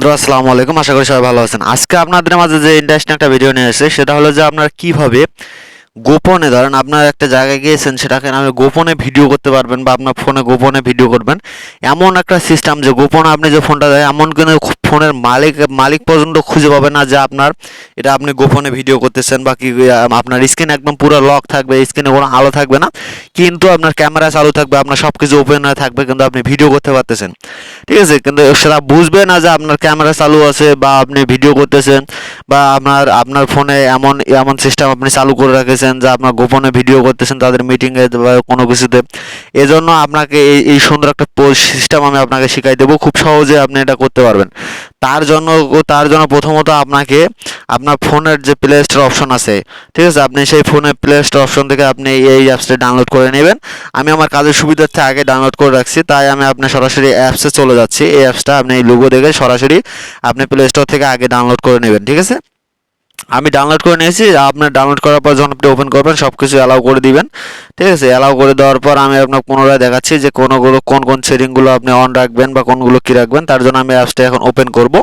বন্ধুরা আসসালামু আলাইকুম। আশা করি সবাই ভালো আছেন। আজকে আপনাদের মাঝে যে ইন্টারেস্টিং একটা ভিডিও নিয়ে এসেছি সেটা হলো যে আপনারা কিভাবে গোপনে ধরেন আপনার একটা জায়গায় গিয়েছেন, সেটাকে আপনি গোপনে ভিডিও করতে পারবেন বা আপনার ফোনে গোপনে ভিডিও করবেন। এমন একটা সিস্টেম যে গোপনে আপনি যে ফোনটা দেয় এমন কোনো ফোনের মালিক পর্যন্ত খুঁজে পাবে না যে আপনার এটা আপনি গোপনে ভিডিও করতেছেন বা কি আপনার স্ক্রিন একদম পুরো লক থাকবে, স্ক্রিনে কোনো আলো থাকবে না, কিন্তু আপনার ক্যামেরা চালু থাকবে, আপনার সব কিছু ওপেন হয়ে থাকবে, কিন্তু আপনি ভিডিও করতে পারতেছেন। ঠিক আছে, কিন্তু সেটা বুঝবে না যে আপনার ক্যামেরা চালু আছে বা আপনি ভিডিও করতেছেন বা আপনার আপনার ফোনে এমন এমন সিস্টেম আপনি চালু করে রেখেছেন যে আপনার গোপনে ভিডিও করতেছেন তাদের মিটিংয়ে বা কোনো কিছুতে। এজন্য আপনাকে এই সুন্দর একটা সিস্টেম আমি আপনাকে শিখাই দেবো, খুব সহজে আপনি এটা করতে পারবেন। তার জন্য প্রথমত আপনাকে আপনার ফোনের যে প্লে স্টোর অপশন আছে, ঠিক আছে, আপনি সেই ফোনের প্লে স্টোর অপশন থেকে আপনি এই অ্যাপসটা ডাউনলোড করে নেবেন। আমি আমার কাজের সুবিধার্থে আগে ডাউনলোড করে রাখছি, তাই আমি আপনার সরাসরি অ্যাপসে চলে যাচ্ছি। এই অ্যাপসটা আপনি এই লোগো দেখে সরাসরি আপনি প্লে স্টোর থেকে আগে ডাউনলোড করে নেবেন। ঠিক আছে, আমি ডাউনলোড করে নিয়েছি। আপনার ডাউনলোড করার পর যখন আপনি ওপেন করবেন সব কিছু অ্যালাউ করে দিবেন। ঠিক আছে, অ্যালাউ করে দেওয়ার পর আমি আপনার পুনরায় দেখাচ্ছি যে কোন কোন সেটিংগুলো আপনি অন রাখবেন বা কোনগুলো কী রাখবেন। তার জন্য আমি অ্যাপসটা এখন ওপেন করব।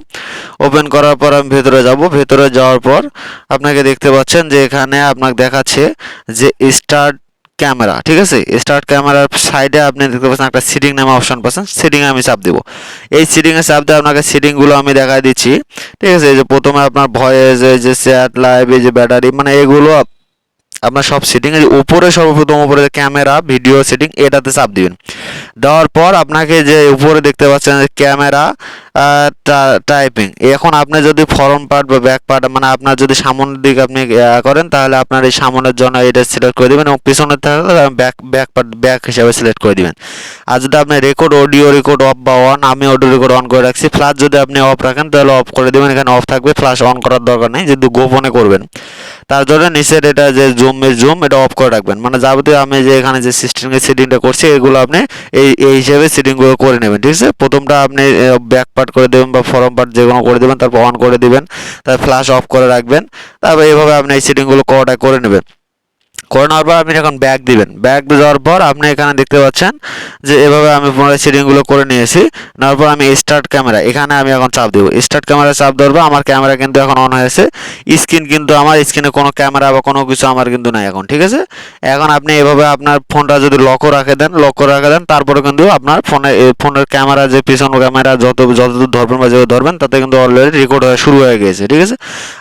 ওপেন করার পর আমি ভেতরে যাব। ভেতরে যাওয়ার পর আপনাকে দেখতে পাচ্ছেন যে এখানে আপনাকে দেখাচ্ছে যে স্টার্ট ক্যামেরা। ঠিক আছে, স্টার্ট ক্যামেরার সাইডে আপনি দেখতে পাচ্ছেন একটা সেটিং নামে অপশন পাচ্ছেন। সেটিংয়ে আমি চাপ দেবো। এই সেটিংয়ে চাপ দিয়ে আপনাকে সেটিংগুলো আমি দেখাই দিচ্ছি। ঠিক আছে, এই যে প্রথমে আপনার ভয়েস, এই যে চ্যাট লাইভ, এই যে ব্যাটারি, মানে এগুলো আপনার সব সেটিং এর উপরে সর্বপ্রথম উপরে ক্যামেরা ভিডিও সেটিং এটাতে চাপ দিবেন। দেওয়ার পর আপনাকে যে উপরে দেখতে পাচ্ছেন যে ক্যামেরা টাইপিং, এখন আপনি যদি ফরম পার্ট বা ব্যাক পার্ট মানে আপনার যদি সামনের দিক আপনি করেন তাহলে আপনার এই সামনের জন্য এটা সিলেক্ট করে দেবেন এবং পিছনের থাকলে ব্যাক হিসাবে সিলেক্ট করে দিবেন। আর যদি আপনি অডিও রেকর্ড অফ বা অন, আমি অডিও রেকর্ড অন করে রাখছি। ফ্ল্যাশ যদি আপনি অফ রাখেন তাহলে অফ করে দেবেন, এখানে অফ থাকবে, ফ্ল্যাশ অন করার দরকার নেই যদি গোপনে করবেন। তার জন্য নিচের এটা যে জুম এটা অফ করে রাখবেন। মানে যাবতীয় আমি যে এখানে যে সেটিংটা করছি এগুলো আপনি এই হিসেবে সেটিংগুলো করে নেবেন। ঠিক আছে, প্রথমটা আপনি ব্যাক পার্ট করে দেবেন বা ফরম পার্ট যে কোনো করে দেবেন, তারপর অন করে দিবেন, তারপর ফ্ল্যাশ অফ করে রাখবেন। তারপর এইভাবে আপনি এই সেটিংগুলো করে নেবেন। করে নেওয়ার পর আপনি যখন ব্যাক দিবেন, ব্যাক দেওয়ার পর আপনি এখানে দেখতে পাচ্ছেন যে এভাবে আমি পুনরায় সেটিংগুলো করে নিয়েছি। নেওয়ার পর আমি স্টার্ট ক্যামেরা, এখানে আমি এখন চাপ দেবো। স্টার্ট ক্যামেরা চাপ দেওয়ার পর আমার ক্যামেরা কিন্তু এখন অন হয়েছে। স্ক্রিন কিন্তু আমার স্ক্রিনে কোনো ক্যামেরা বা কোনো কিছু আমার কিন্তু নাই এখন। ঠিক আছে, এখন আপনি এভাবে আপনার ফোনটা যদি লক রাখে দেন তারপরে কিন্তু আপনার ফোনের ক্যামেরা যে পিছন ক্যামেরা যতদূর ধরবেন বা যেভাবে ধরবেন তাতে কিন্তু অলরেডি রেকর্ড হওয়া শুরু হয়ে গেছে। ঠিক আছে,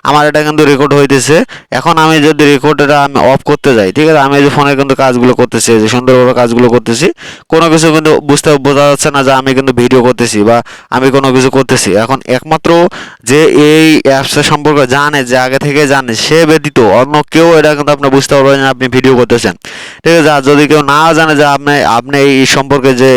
আমার এটা কিন্তু রেকর্ড হইতেছে। এখন আমি যদি রেকর্ডটা আমি অফ করতে যাই, ঠিক আছে, আমি এই যে ফোনে কিন্তু কাজগুলো করতেছি, এই যে সুন্দরভাবে কাজগুলো করতেছি, কোনো কিছু কিন্তু বোঝা যাচ্ছে না যে আমি কিন্তু ভিডিও করতেছি বা আমি কোনো কিছু করতেছি। এখন একমাত্র যে এই অ্যাপসের সম্পর্কে জানে, যে আগে থেকে জানে, সে ব্যতীত অন্য কেউ এটা কিন্তু আপনি বুঝতে পারবেন না আপনি ভিডিও করতেছেন। ঠিক আছে, আর যদি কেউ না জানে যে আপনি এই সম্পর্কে যে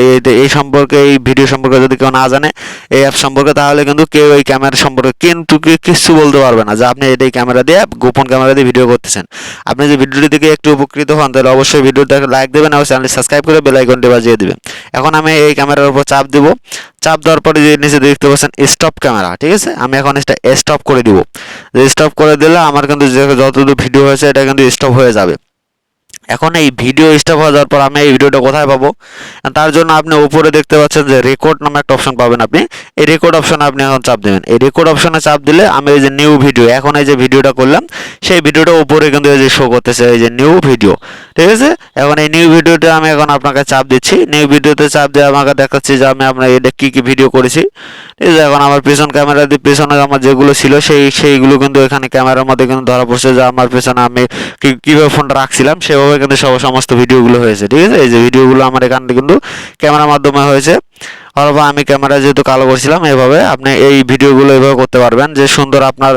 এই ভিডিও সম্পর্কে যদি কেউ না জানে এই অ্যাপ সম্পর্কে, তাহলে কিন্তু কেউ এই ক্যামেরা সম্পর্কে কিন্তু কিছু বলতে পারবে না যে আপনি এটাই ক্যামেরা দিয়ে গোপন ক্যামেরা দিয়ে ভিডিও করতেছেন। আপনি যে ভিডিওটি থেকে একটু উপকৃত হন তাহলে অবশ্যই ভিডিওটাকে লাইক দেবেন এবং চ্যানেলটি সাবস্ক্রাইব করে বেল আইকনটি বাজিয়ে দেবেন। এখন আমি এই ক্যামেরার উপর চাপ দেব। চাপ দেওয়ার পরে যে নিচে দেখতে পাচ্ছেন স্টপ ক্যামেরা। ঠিক আছে, আমি এখন এটা স্টপ করে দিব। স্টপ করে দিলে আমার কিন্তু যতদূর ভিডিও হয়েছে এটা কিন্তু স্টপ হয়ে যাবে। এখন এই ভিডিও স্টপ হয়ে যাওয়ার পর আমি এই ভিডিওটা কোথায় পাবো? তার জন্য আপনি উপরে দেখতে পাচ্ছেন যে রেকর্ড নামে একটা অপশন পাবেন। আপনি এই রেকর্ড অপশনে আপনি এখন চাপ দেবেন। এই রেকর্ড অপশনে চাপ দিলে আমি এই যে নিউ ভিডিও, এখন এই যে ভিডিওটা করলাম সেই ভিডিওটা উপরে কিন্তু এই যে শো করতেছে এই যে নিউ ভিডিও। ঠিক আছে, এখন এই নিউ ভিডিওটা আমি এখন আপনাকে চাপ দিচ্ছি। নিউ ভিডিওতে চাপ দিয়ে আমাকে দেখাচ্ছি যে আমি আপনার এটা কী ভিডিও করেছি। ঠিক আছে, এখন আমার পেছন ক্যামেরা দিয়ে পেছনে আমার যেগুলো ছিল সেইগুলো কিন্তু এখানে ক্যামেরার মধ্যে কিন্তু ধরা পড়ছে যে আমার পেছনে আমি কীভাবে ফোনটা রাখছিলাম সেভাবে কিন্তু সমস্ত ভিডিওগুলো হয়েছে। ঠিক আছে, এই যে ভিডিওগুলো আমার এখানে কিন্তু ক্যামেরার মাধ্যমে হয়েছে। অথবা আমি ক্যামেরা যেহেতু কালো করছিলাম, এভাবে আপনি এই ভিডিওগুলো এভাবে করতে পারবেন যে সুন্দর আপনার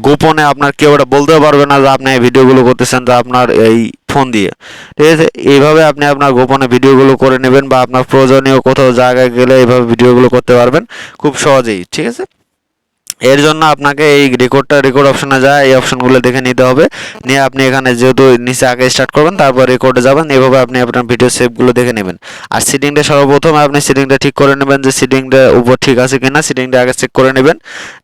গোপনে আপনার কেউ এটা বলতেও পারবে না যে আপনি এই ভিডিওগুলো করতেছেন যে আপনার এই ফোন দিয়ে। ঠিক আছে, এইভাবে আপনি আপনার গোপনে ভিডিওগুলো করে নেবেন বা আপনার প্রয়োজনীয় কোথাও জায়গায় গেলে এইভাবে ভিডিওগুলো করতে পারবেন খুব সহজেই। ঠিক আছে, এর জন্য আপনাকে এই রেকর্ড অপশনে যায় এই অপশনগুলো দেখে নিতে হবে। নিয়ে আপনি এখানে যেহেতু নিচে আগে স্টার্ট করবেন তারপর রেকর্ডে যাবেন, এভাবে আপনি আপনার ভিডিও সেভগুলো দেখে নেবেন। আর সেটিংটা সর্বপ্রথম আপনি সেটিংটা ঠিক করে নেবেন যে সেটিংটা উপর ঠিক আছে কিনা, সেটিংটা আগে চেক করে নেবেন।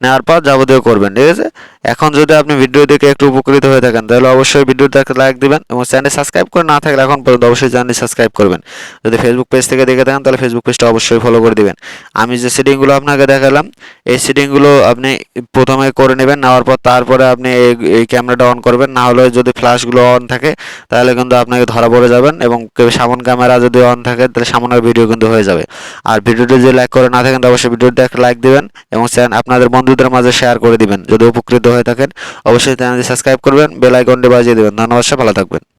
নেওয়ার পর যাবতীয় করবেন। ঠিক আছে, এখন যদি আপনি ভিডিও দেখে একটু উপকৃত হয়ে থাকেন তাহলে অবশ্যই ভিডিওতে একটা লাইক দিবেন এবং চ্যানেল সাবস্ক্রাইব করে না থাকলে এখন পর্যন্ত অবশ্যই চ্যানেল সাবস্ক্রাইব করবেন। যদি ফেসবুক পেজ থেকে দেখে থাকেন তাহলে ফেসবুক পেজটা অবশ্যই ফলো করে দিবেন। আমি যে সেটিংগুলো আপনাকে দেখালাম এই সেটিংগুলো আপনি প্রথমে করে নেবেন, নেওয়ার পর তারপরে আপনি এই ক্যামেরাটা অন করবেন। না হলে যদি ফ্ল্যাশগুলো অন থাকে তাহলে কিন্তু আপনাকে ধরা পড়ে যাবেন, এবং সামন ক্যামেরা যদি অন থাকে তাহলে সামনের ভিডিও কিন্তু হয়ে যাবে। আর ভিডিওটি যদি লাইক করে না থাকেন তাহলে অবশ্যই ভিডিওতে একটা লাইক দিবেন এবং আপনাদের বন্ধুদের মাঝে শেয়ার করে দিবেন। যদি উপকৃত হয়ে থাকেন অবশ্যই চ্যানেলটি সাবস্ক্রাইব করবেন, বেল আইকনটি বাজিয়ে দিবেন। ধন্যবাদ, ভালো থাকবেন।